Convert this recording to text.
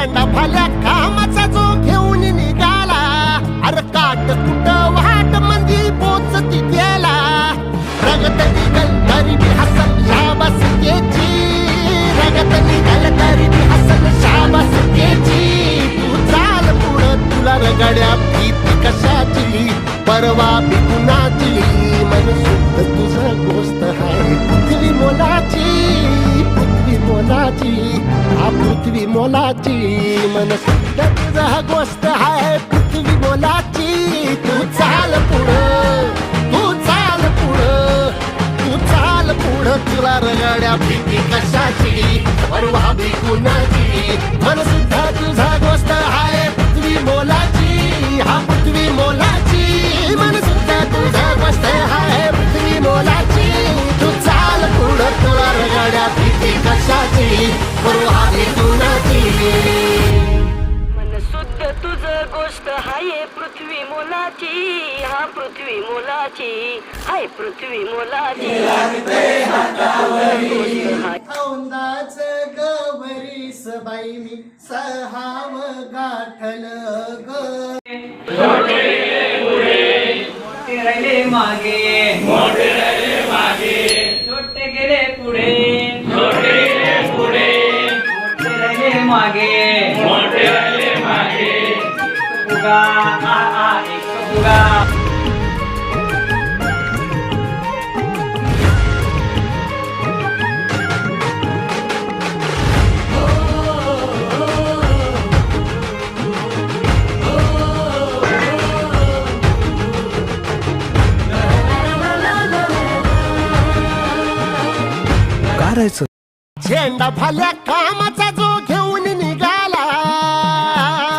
झेंडा भाल्या कामाचा जो घेऊन निघाला, अरे काट कुट वाट मंदी पोचती त्याला, रगत निघल तरी बी हसल शाबास त्याची, रगत निघल तरी बी हसल शाबास त्याची. तू चाल पुढं तुला रगड्या भीती कशाची, परवा बी कुणाची, मन शुद्ध तुझं गोष्ट आहे पृथ्वी मोलाची, पृथ्वी मोलाची, हा पृथ्वी मोलाची, मन शुद्ध तुझं गोष्ट आहे पृथ्वी मोलाची. तू चाल पुढं, तू चाल पुढं, तू चाल पुढं, तुला रगड्या भीती कशाची, परवा बी कुणाची, मन शुद्ध तुझा गोष्ट आहे पृथ्वी मोलाची, हा पृथ्वी मोलाची, मन शुद्ध तुझा गोष्ट आहे पृथ्वी मोलाची. तू चाल पुढं, तुला रगड्या भीती कशाची, परवा बी कुणाची. मन शुद्ध तुझ गोष्ट हाय पृथ्वी मोलाची, हा पृथ्वी मोलाची, हाय पृथ्वी मोलाची. औंदाच गवरीस बाई मी सहाव गाठल ग. मोठे राहिले मागे, मोठे राहिले मागे, छोटे गेले पुढे, छोटे गेले पुढे, मोठे राहिले मागे, मोठे राहिले मागे. बुगा आ आ एक बुगा. झेंडा भाल्या कामाचा जो